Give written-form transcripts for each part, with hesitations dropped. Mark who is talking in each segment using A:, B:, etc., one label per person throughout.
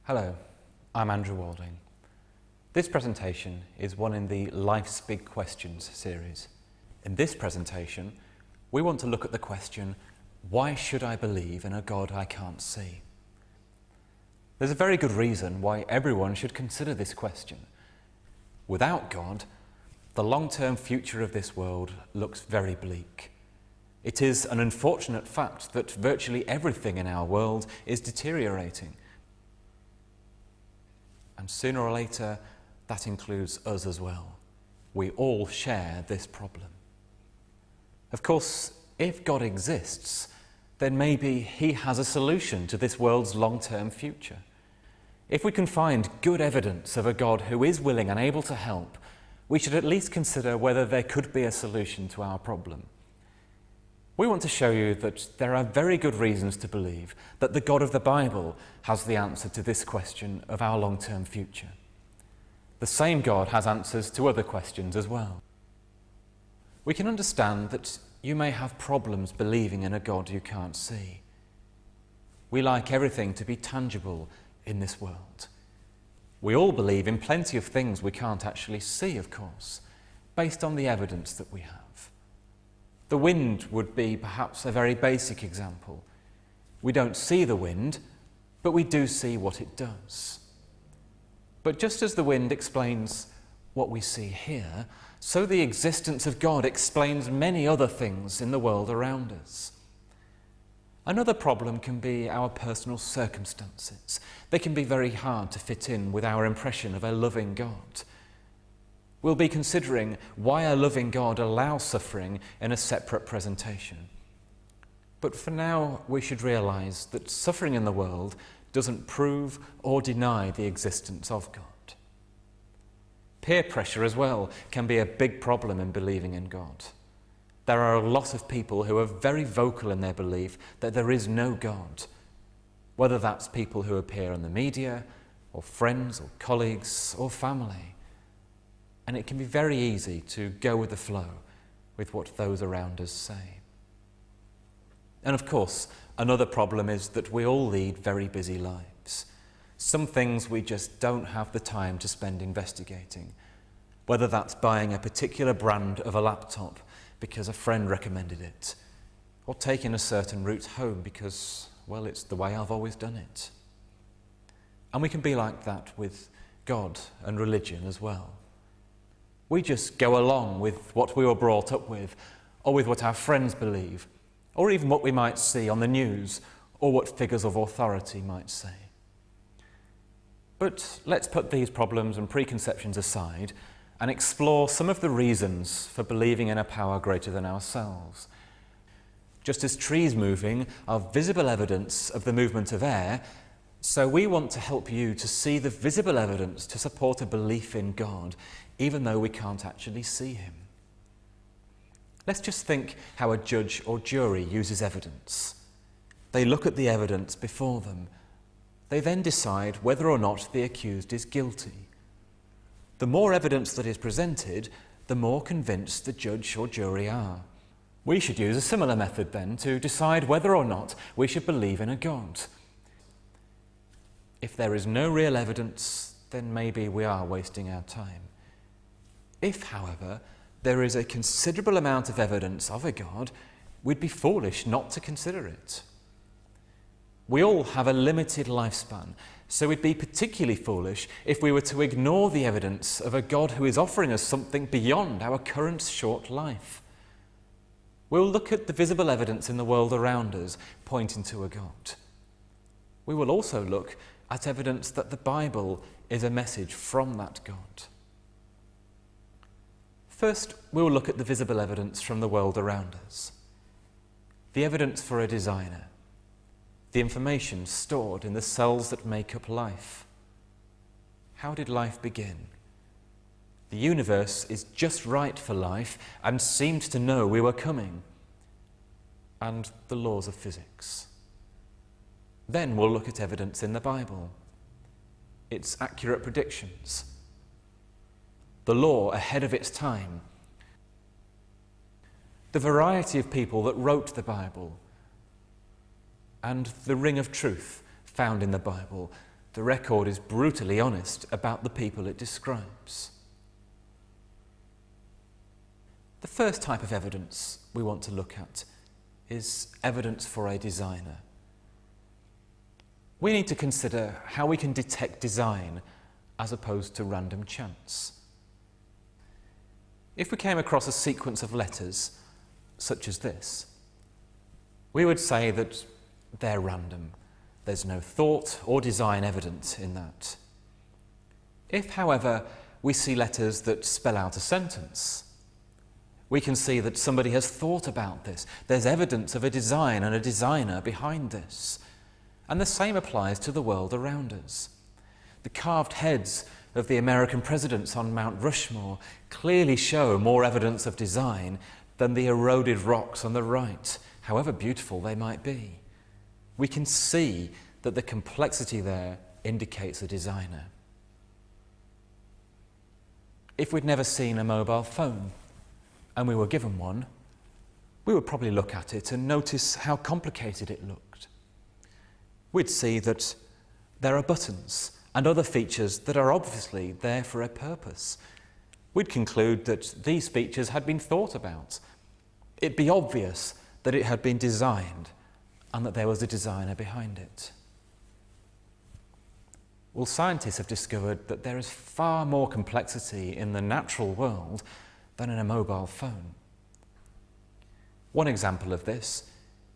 A: Hello, I'm Andrew Walding. This presentation is one in the Life's Big Questions series. In this presentation, we want to look at the question, why should I believe in a God I can't see? There's a very good reason why everyone should consider this question. Without God, the long-term future of this world looks very bleak. It is an unfortunate fact that virtually everything in our world is deteriorating. And sooner or later, that includes us as well. We all share this problem. Of course, if God exists, then maybe He has a solution to this world's long-term future. If we can find good evidence of a God who is willing and able to help, we should at least consider whether there could be a solution to our problem. We want to show you that there are very good reasons to believe that the God of the Bible has the answer to this question of our long-term future. The same God has answers to other questions as well. We can understand that you may have problems believing in a God you can't see. We like everything to be tangible in this world. We all believe in plenty of things we can't actually see, of course, based on the evidence that we have. The wind would be perhaps a very basic example. We don't see the wind, but we do see what it does. But just as the wind explains what we see here, so the existence of God explains many other things in the world around us. Another problem can be our personal circumstances. They can be very hard to fit in with our impression of a loving God. We'll be considering why a loving God allows suffering in a separate presentation. But for now, we should realize that suffering in the world doesn't prove or deny the existence of God. Peer pressure as well can be a big problem in believing in God. There are a lot of people who are very vocal in their belief that there is no God, whether that's people who appear in the media, or friends, or colleagues, or family. And it can be very easy to go with the flow with what those around us say. And of course, another problem is that we all lead very busy lives. Some things we just don't have the time to spend investigating, whether that's buying a particular brand of a laptop because a friend recommended it, or taking a certain route home because, well, it's the way I've always done it. And we can be like that with God and religion as well. We just go along with what we were brought up with, or with what our friends believe, or even what we might see on the news, or what figures of authority might say. But let's put these problems and preconceptions aside and explore some of the reasons for believing in a power greater than ourselves. Just as trees moving are visible evidence of the movement of air, so we want to help you to see the visible evidence to support a belief in God, even though we can't actually see Him. Let's just think how a judge or jury uses evidence. They look at the evidence before them. They then decide whether or not the accused is guilty. The more evidence that is presented, the more convinced the judge or jury are. We should use a similar method then to decide whether or not we should believe in a God. If there is no real evidence, then maybe we are wasting our time. If, however, there is a considerable amount of evidence of a God, we'd be foolish not to consider it. We all have a limited lifespan, so we'd be particularly foolish if we were to ignore the evidence of a God who is offering us something beyond our current short life. We'll look at the visible evidence in the world around us, pointing to a God. We will also look at evidence that the Bible is a message from that God. First, we'll look at the visible evidence from the world around us. The evidence for a designer. The information stored in the cells that make up life. How did life begin? The universe is just right for life and seemed to know we were coming. And the laws of physics. Then we'll look at evidence in the Bible. Its accurate predictions. The law ahead of its time. The variety of people that wrote the Bible. And the ring of truth found in the Bible, the record is brutally honest about the people it describes. The first type of evidence we want to look at is evidence for a designer. We need to consider how we can detect design as opposed to random chance. If we came across a sequence of letters, such as this, we would say that they're random. There's no thought or design evident in that. If, however, we see letters that spell out a sentence, we can see that somebody has thought about this. There's evidence of a design and a designer behind this. And the same applies to the world around us. The carved heads of the American presidents on Mount Rushmore clearly show more evidence of design than the eroded rocks on the right, however beautiful they might be. We can see that the complexity there indicates a designer. If we'd never seen a mobile phone and we were given one, we would probably look at it and notice how complicated it looked. We'd see that there are buttons and other features that are obviously there for a purpose. We'd conclude that these features had been thought about. It'd be obvious that it had been designed and that there was a designer behind it. Well, scientists have discovered that there is far more complexity in the natural world than in a mobile phone. One example of this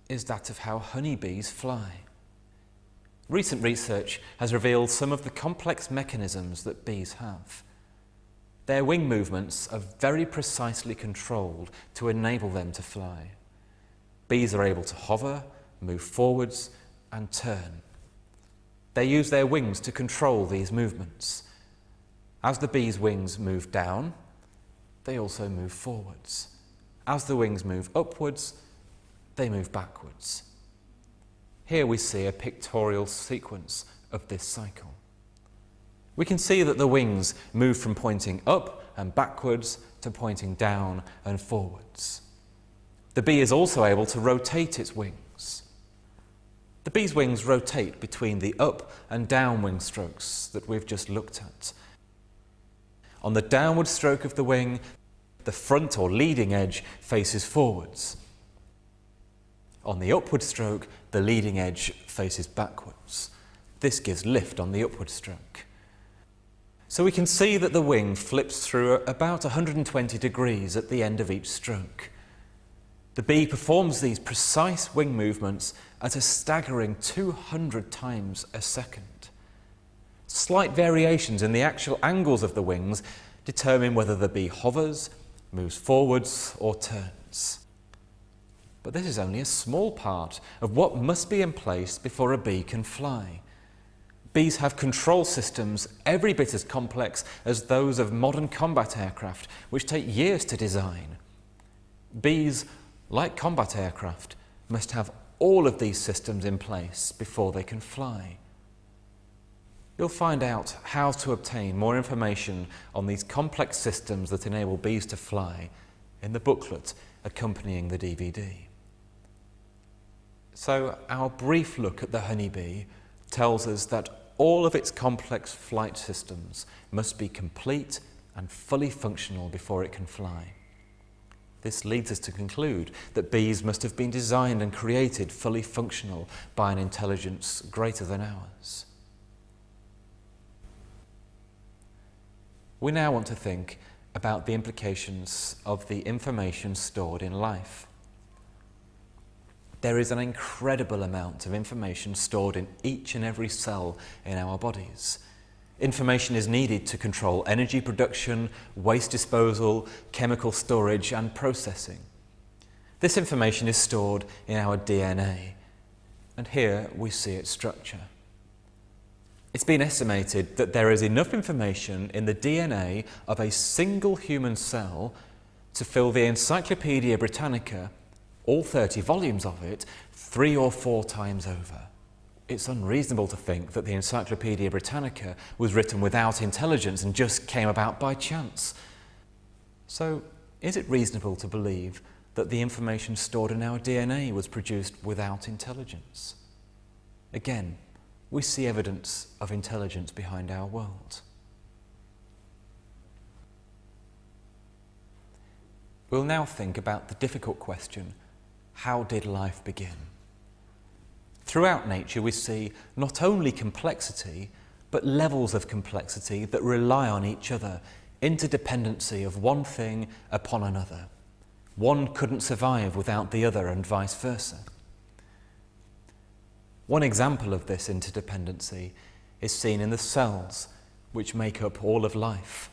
A: is that of how honeybees fly. Recent research has revealed some of the complex mechanisms that bees have. Their wing movements are very precisely controlled to enable them to fly. Bees are able to hover, move forwards, and turn. They use their wings to control these movements. As the bees' wings move down, they also move forwards. As the wings move upwards, they move backwards. Here we see a pictorial sequence of this cycle. We can see that the wings move from pointing up and backwards to pointing down and forwards. The bee is also able to rotate its wings. The bee's wings rotate between the up and down wing strokes that we've just looked at. On the downward stroke of the wing, the front or leading edge faces forwards. On the upward stroke, the leading edge faces backwards. This gives lift on the upward stroke. So we can see that the wing flips through about 120 degrees at the end of each stroke. The bee performs these precise wing movements at a staggering 200 times a second. Slight variations in the actual angles of the wings determine whether the bee hovers, moves forwards, or turns. But this is only a small part of what must be in place before a bee can fly. Bees have control systems every bit as complex as those of modern combat aircraft, which take years to design. Bees, like combat aircraft, must have all of these systems in place before they can fly. You'll find out how to obtain more information on these complex systems that enable bees to fly in the booklet accompanying the DVD. So our brief look at the honeybee tells us that all of its complex flight systems must be complete and fully functional before it can fly. This leads us to conclude that bees must have been designed and created fully functional by an intelligence greater than ours. We now want to think about the implications of the information stored in life. There is an incredible amount of information stored in each and every cell in our bodies. Information is needed to control energy production, waste disposal, chemical storage, and processing. This information is stored in our DNA, and here we see its structure. It's been estimated that there is enough information in the DNA of a single human cell to fill the Encyclopaedia Britannica, all 30 volumes of it, 3 or 4 times over. It's unreasonable to think that the Encyclopaedia Britannica was written without intelligence and just came about by chance. So, is it reasonable to believe that the information stored in our DNA was produced without intelligence? Again, we see evidence of intelligence behind our world. We'll now think about the difficult question, how did life begin? Throughout nature we see not only complexity, but levels of complexity that rely on each other, interdependency of one thing upon another. One couldn't survive without the other and vice versa. One example of this interdependency is seen in the cells which make up all of life.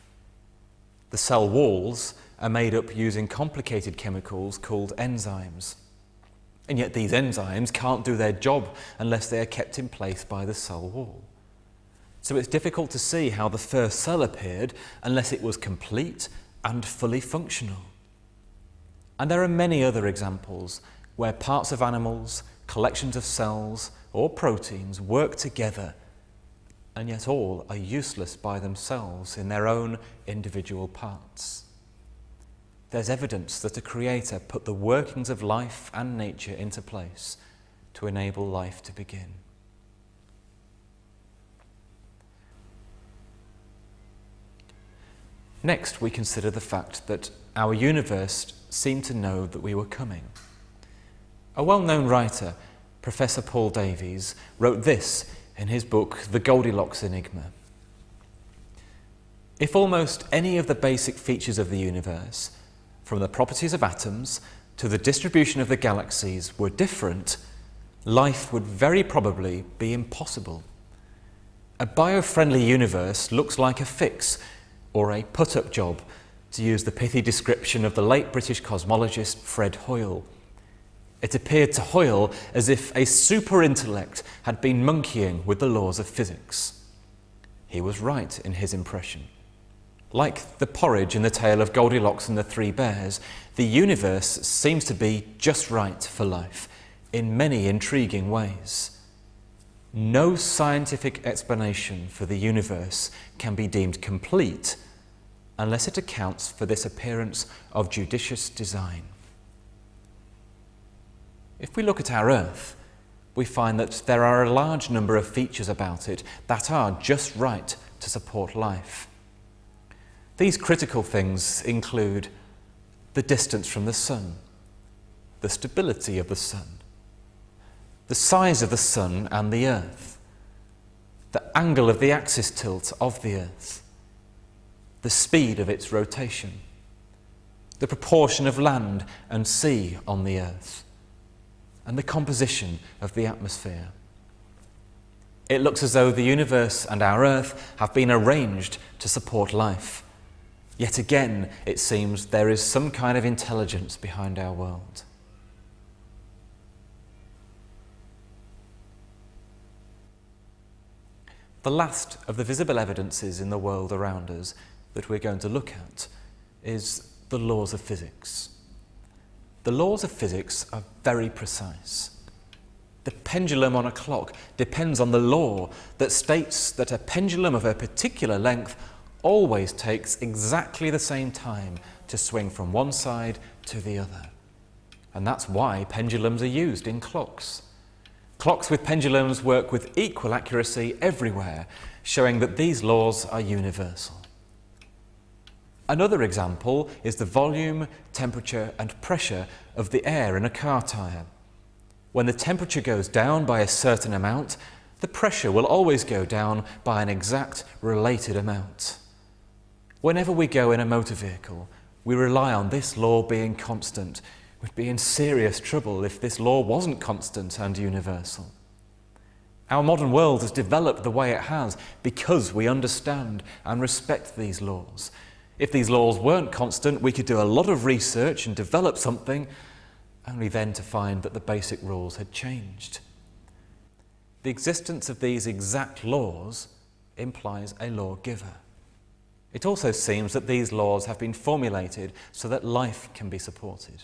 A: The cell walls are made up using complicated chemicals called enzymes. And yet these enzymes can't do their job unless they are kept in place by the cell wall. So it's difficult to see how the first cell appeared unless it was complete and fully functional. And there are many other examples where parts of animals, collections of cells, or proteins work together, and yet all are useless by themselves in their own individual parts. There's evidence that a creator put the workings of life and nature into place to enable life to begin. Next, we consider the fact that our universe seemed to know that we were coming. A well-known writer, Professor Paul Davies, wrote this in his book, The Goldilocks Enigma. If almost any of the basic features of the universe, from the properties of atoms to the distribution of the galaxies, were different, life would very probably be impossible. A bio-friendly universe looks like a fix or a put-up job, to use the pithy description of the late British cosmologist Fred Hoyle. It appeared to Hoyle as if a super-intellect had been monkeying with the laws of physics. He was right in his impression. Like the porridge in the tale of Goldilocks and the Three Bears, the universe seems to be just right for life in many intriguing ways. No scientific explanation for the universe can be deemed complete unless it accounts for this appearance of judicious design. If we look at our Earth, we find that there are a large number of features about it that are just right to support life. These critical things include the distance from the Sun, the stability of the Sun, the size of the Sun and the Earth, the angle of the axis tilt of the Earth, the speed of its rotation, the proportion of land and sea on the Earth, and the composition of the atmosphere. It looks as though the universe and our Earth have been arranged to support life. Yet again, it seems there is some kind of intelligence behind our world. The last of the visible evidences in the world around us that we're going to look at is the laws of physics. The laws of physics are very precise. The pendulum on a clock depends on the law that states that a pendulum of a particular length always takes exactly the same time to swing from one side to the other. And that's why pendulums are used in clocks. Clocks with pendulums work with equal accuracy everywhere, showing that these laws are universal. Another example is the volume, temperature and pressure of the air in a car tyre. When the temperature goes down by a certain amount, the pressure will always go down by an exact related amount. Whenever we go in a motor vehicle, we rely on this law being constant. We'd be in serious trouble if this law wasn't constant and universal. Our modern world has developed the way it has because we understand and respect these laws. If these laws weren't constant, we could do a lot of research and develop something, only then to find that the basic rules had changed. The existence of these exact laws implies a lawgiver. It also seems that these laws have been formulated so that life can be supported.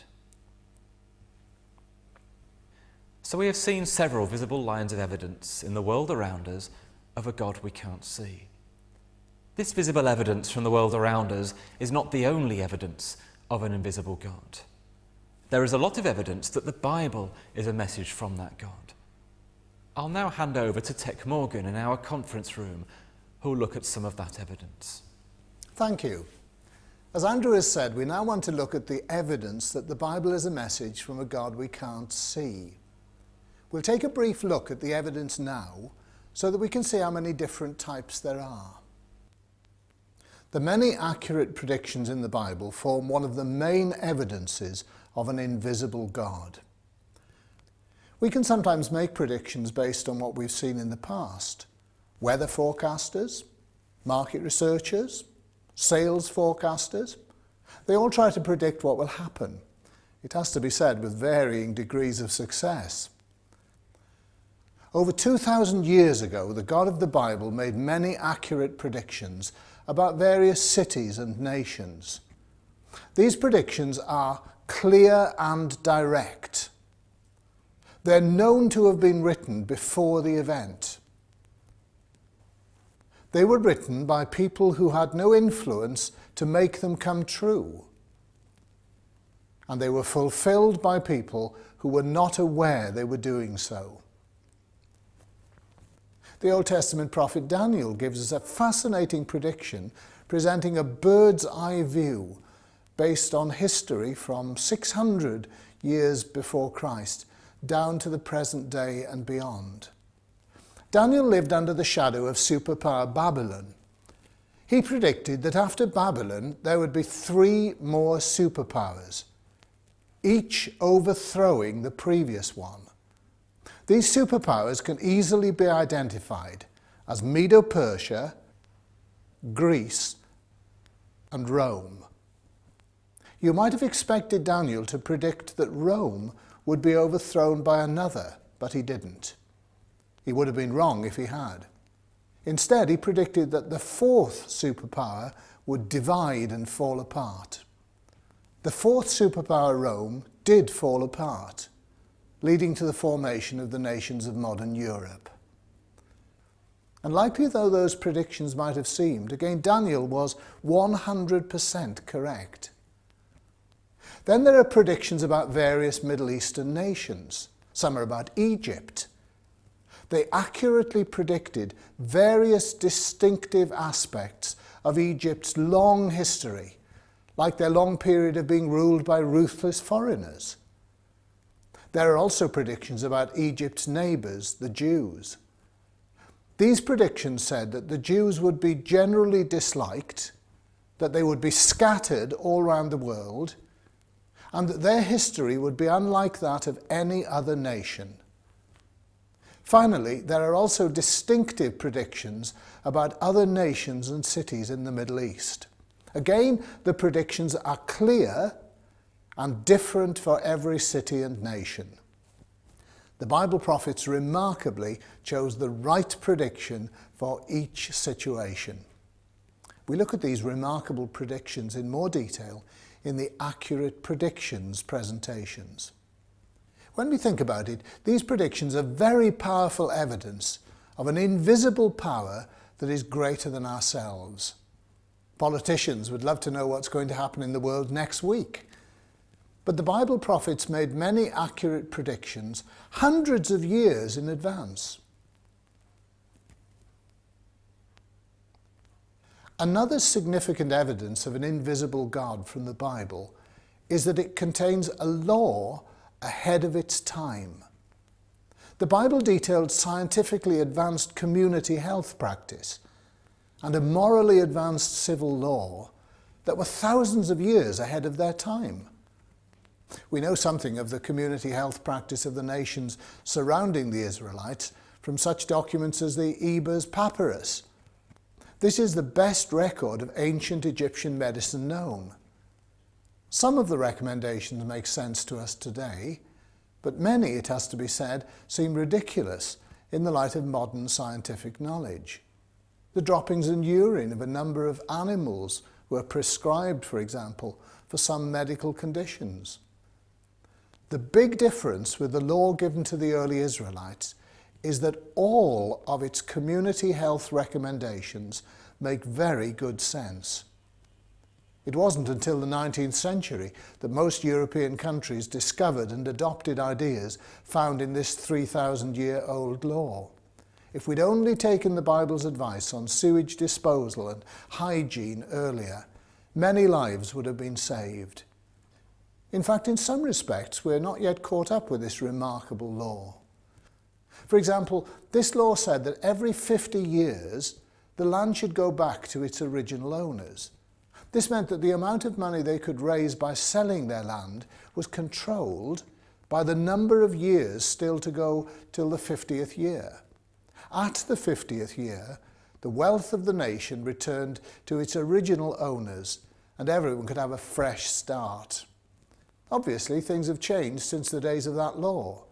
A: So we have seen several visible lines of evidence in the world around us of a God we can't see. This visible evidence from the world around us is not the only evidence of an invisible God. There is a lot of evidence that the Bible is a message from that God. I'll now hand over to Tech Morgan in our conference room, who'll look at some of that evidence.
B: Thank you. As Andrew has said, we now want to look at the evidence that the Bible is a message from a God we can't see. We'll take a brief look at the evidence now so that we can see how many different types there are. The many accurate predictions in the Bible form one of the main evidences of an invisible God. We can sometimes make predictions based on what we've seen in the past. Weather forecasters, market researchers, sales forecasters, they all try to predict what will happen. It has to be said, with varying degrees of success. Over 2,000 years ago, the God of the Bible made many accurate predictions about various cities and nations. These predictions are clear and direct. They're known to have been written before the event. They were written by people who had no influence to make them come true. And they were fulfilled by people who were not aware they were doing so. The Old Testament prophet Daniel gives us a fascinating prediction presenting a bird's eye view based on history from 600 years before Christ down to the present day and beyond. Daniel lived under the shadow of superpower Babylon. He predicted that after Babylon there would be 3 more superpowers, each overthrowing the previous one. These superpowers can easily be identified as Medo-Persia, Greece, and Rome. You might have expected Daniel to predict that Rome would be overthrown by another, but he didn't. He would have been wrong if he had. Instead, he predicted that the 4th superpower would divide and fall apart. The 4th superpower, Rome, did fall apart, leading to the formation of the nations of modern Europe. Unlikely though those predictions might have seemed, again, Daniel was 100% correct. Then there are predictions about various Middle Eastern nations. Some are about Egypt. They accurately predicted various distinctive aspects of Egypt's long history, like their long period of being ruled by ruthless foreigners. There are also predictions about Egypt's neighbours, the Jews. These predictions said that the Jews would be generally disliked, that they would be scattered all around the world, and that their history would be unlike that of any other nation. Finally, there are also distinctive predictions about other nations and cities in the Middle East. Again, the predictions are clear and different for every city and nation. The Bible prophets remarkably chose the right prediction for each situation. We look at these remarkable predictions in more detail in the Accurate Predictions presentations. When we think about it, these predictions are very powerful evidence of an invisible power that is greater than ourselves. Politicians would love to know what's going to happen in the world next week. But the Bible prophets made many accurate predictions hundreds of years in advance. Another significant evidence of an invisible God from the Bible is that it contains a law ahead of its time. The Bible detailed scientifically advanced community health practice and a morally advanced civil law that were thousands of years ahead of their time. We know something of the community health practice of the nations surrounding the Israelites from such documents as the Ebers Papyrus. This is the best record of ancient Egyptian medicine known. Some of the recommendations make sense to us today, but many, it has to be said, seem ridiculous in the light of modern scientific knowledge. The droppings in urine of a number of animals were prescribed, for example, for some medical conditions. The big difference with the law given to the early Israelites is that all of its community health recommendations make very good sense. It wasn't until the 19th century that most European countries discovered and adopted ideas found in this 3,000-year-old law. If we'd only taken the Bible's advice on sewage disposal and hygiene earlier, many lives would have been saved. In fact, in some respects, we're not yet caught up with this remarkable law. For example, this law said that every 50 years, the land should go back to its original owners. This meant that the amount of money they could raise by selling their land was controlled by the number of years still to go till the 50th year. At the 50th year, the wealth of the nation returned to its original owners, and everyone could have a fresh start. Obviously, things have changed since the days of that law,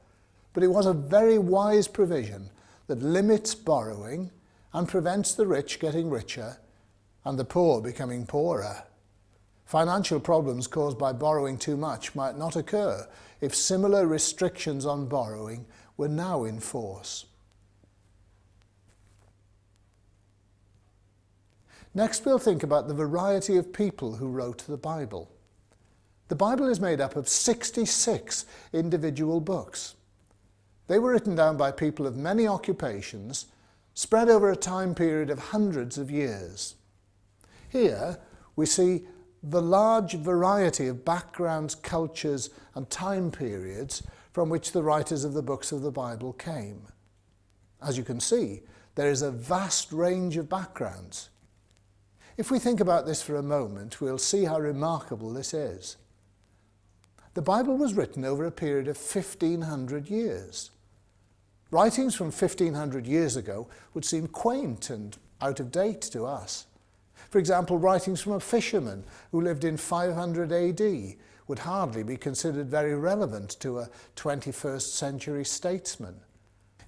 B: but it was a very wise provision that limits borrowing and prevents the rich getting richer and the poor becoming poorer. Financial problems caused by borrowing too much might not occur if similar restrictions on borrowing were now in force. Next, we'll think about the variety of people who wrote the Bible. The Bible is made up of 66 individual books. They were written down by people of many occupations, spread over a time period of hundreds of years. Here we see the large variety of backgrounds, cultures, and time periods from which the writers of the books of the Bible came. As you can see, there is a vast range of backgrounds. If we think about this for a moment, we'll see how remarkable this is. The Bible was written over a period of 1,500 years. Writings from 1,500 years ago would seem quaint and out of date to us. For example, writings from a fisherman who lived in 500 AD would hardly be considered very relevant to a 21st century statesman.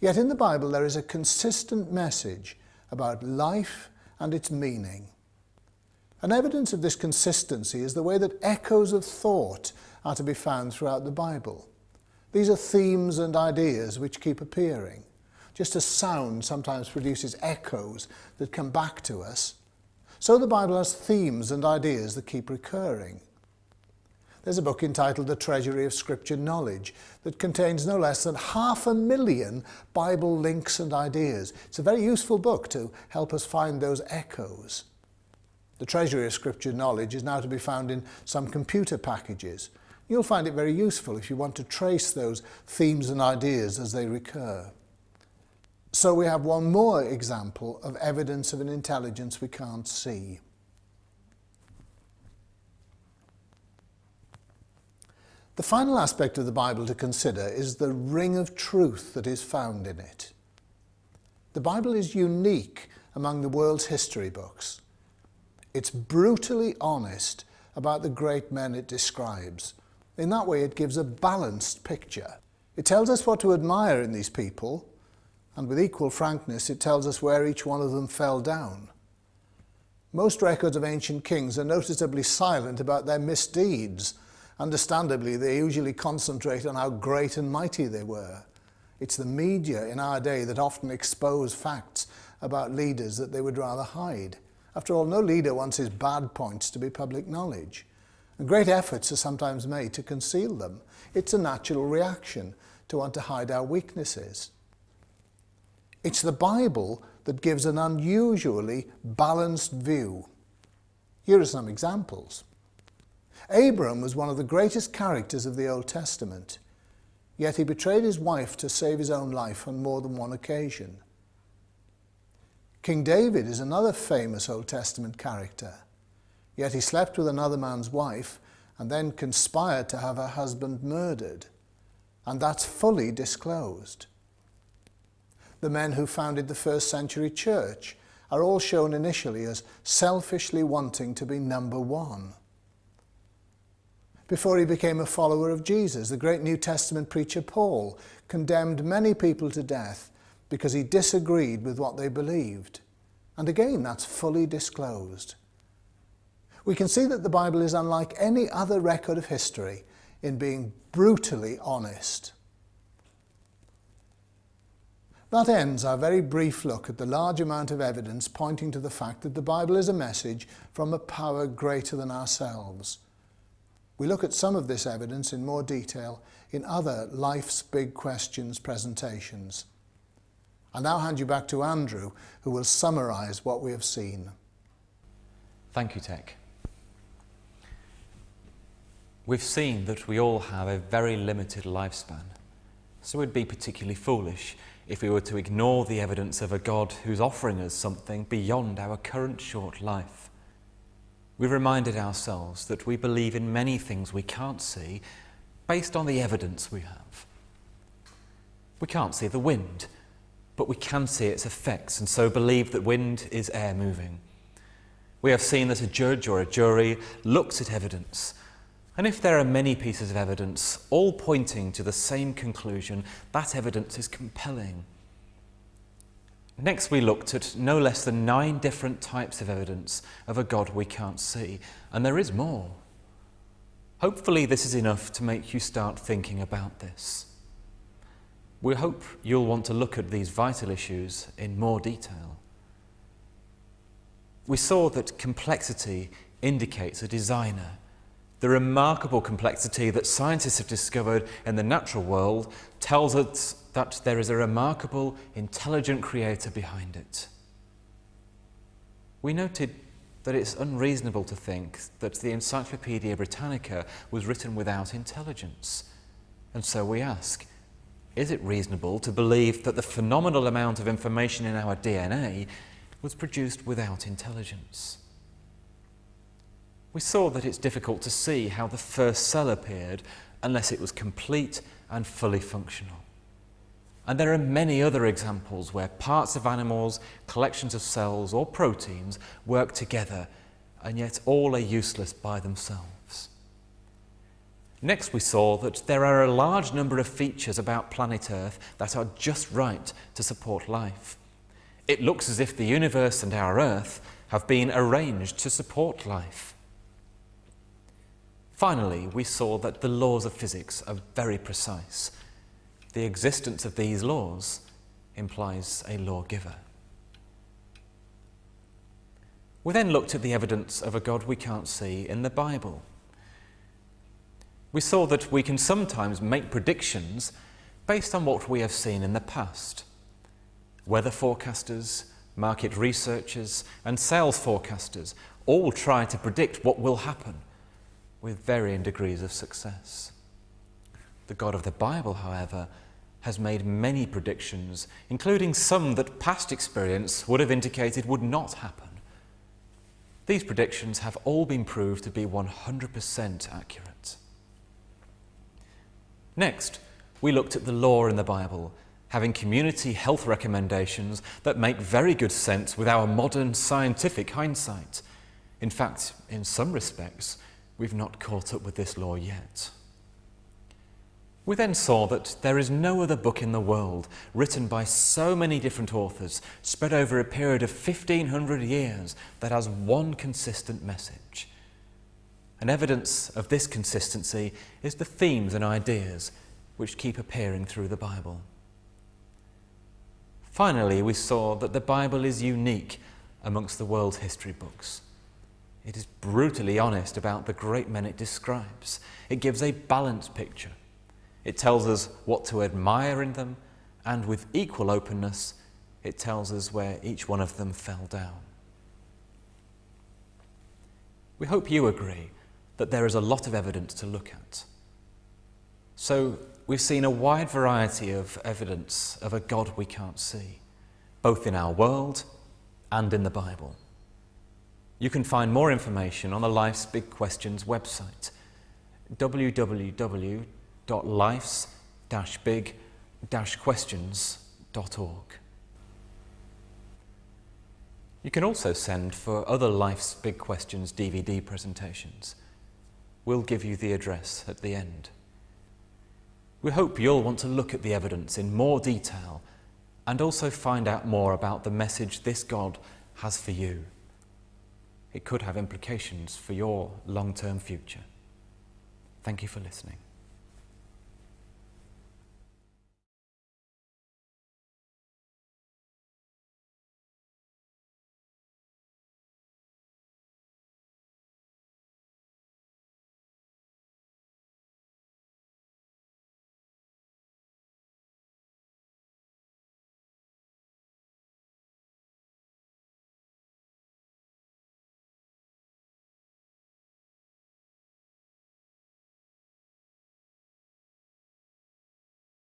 B: Yet in the Bible there is a consistent message about life and its meaning. An evidence of this consistency is the way that echoes of thought are to be found throughout the Bible. These are themes and ideas which keep appearing. Just as sound sometimes produces echoes that come back to us, so the Bible has themes and ideas that keep recurring. There's a book entitled The Treasury of Scripture Knowledge that contains no less than 500,000 Bible links and ideas. It's a very useful book to help us find those echoes. The Treasury of Scripture Knowledge is now to be found in some computer packages. You'll find it very useful if you want to trace those themes and ideas as they recur. So we have one more example of evidence of an intelligence we can't see. The final aspect of the Bible to consider is the ring of truth that is found in it. The Bible is unique among the world's history books. It's brutally honest about the great men it describes. In that way, it gives a balanced picture. It tells us what to admire in these people, and with equal frankness, it tells us where each one of them fell down. Most records of ancient kings are noticeably silent about their misdeeds. Understandably, they usually concentrate on how great and mighty they were. It's the media in our day that often expose facts about leaders that they would rather hide. After all, no leader wants his bad points to be public knowledge. And great efforts are sometimes made to conceal them. It's a natural reaction to want to hide our weaknesses. It's the Bible that gives an unusually balanced view. Here are some examples. Abram was one of the greatest characters of the Old Testament, yet he betrayed his wife to save his own life on more than one occasion. King David is another famous Old Testament character, yet he slept with another man's wife and then conspired to have her husband murdered, and that's fully disclosed. The men who founded the first century church are all shown initially as selfishly wanting to be number one. Before he became a follower of Jesus, the great New Testament preacher Paul condemned many people to death because he disagreed with what they believed. And again, that's fully disclosed. We can see that the Bible is unlike any other record of history in being brutally honest. That ends our very brief look at the large amount of evidence pointing to the fact that the Bible is a message from a power greater than ourselves. We look at some of this evidence in more detail in other Life's Big Questions presentations. I'll now hand you back to Andrew, who will summarise what we have seen.
A: Thank you, Tech. We've seen that we all have a very limited lifespan, so it would be particularly foolish if we were to ignore the evidence of a God who's offering us something beyond our current short life. We reminded ourselves that we believe in many things we can't see based on the evidence we have. We can't see the wind, but we can see its effects and so believe that wind is air moving. We have seen that a judge or a jury looks at evidence, and if there are many pieces of evidence, all pointing to the same conclusion, that evidence is compelling. Next, we looked at no less than 9 different types of evidence of a God we can't see, and there is more. Hopefully this is enough to make you start thinking about this. We hope you'll want to look at these vital issues in more detail. We saw that complexity indicates a designer. The remarkable complexity that scientists have discovered in the natural world tells us that there is a remarkable, intelligent creator behind it. We noted that it's unreasonable to think that the Encyclopaedia Britannica was written without intelligence. And so we ask, is it reasonable to believe that the phenomenal amount of information in our DNA was produced without intelligence? We saw that it's difficult to see how the first cell appeared unless it was complete and fully functional. And there are many other examples where parts of animals, collections of cells or proteins work together, and yet all are useless by themselves. Next, we saw that there are a large number of features about planet Earth that are just right to support life. It looks as if the universe and our Earth have been arranged to support life. Finally, we saw that the laws of physics are very precise. The existence of these laws implies a lawgiver. We then looked at the evidence of a God we can't see in the Bible. We saw that we can sometimes make predictions based on what we have seen in the past. Weather forecasters, market researchers, and sales forecasters all try to predict what will happen with varying degrees of success. The God of the Bible, however, has made many predictions, including some that past experience would have indicated would not happen. These predictions have all been proved to be 100% accurate. Next, we looked at the law in the Bible, having community health recommendations that make very good sense with our modern scientific hindsight. In fact, in some respects, we've not caught up with this law yet. We then saw that there is no other book in the world written by so many different authors spread over a period of 1,500 years that has one consistent message. And evidence of this consistency is the themes and ideas which keep appearing through the Bible. Finally, we saw that the Bible is unique amongst the world's history books. It is brutally honest about the great men it describes. It gives a balanced picture. It tells us what to admire in them, and with equal openness, it tells us where each one of them fell down. We hope you agree that there is a lot of evidence to look at. So we've seen a wide variety of evidence of a God we can't see, both in our world and in the Bible. You can find more information on the Life's Big Questions website, www.lifes-big-questions.org. You can also send for other Life's Big Questions DVD presentations. We'll give you the address at the end. We hope you'll want to look at the evidence in more detail and also find out more about the message this God has for you. It could have implications for your long-term future. Thank you for listening.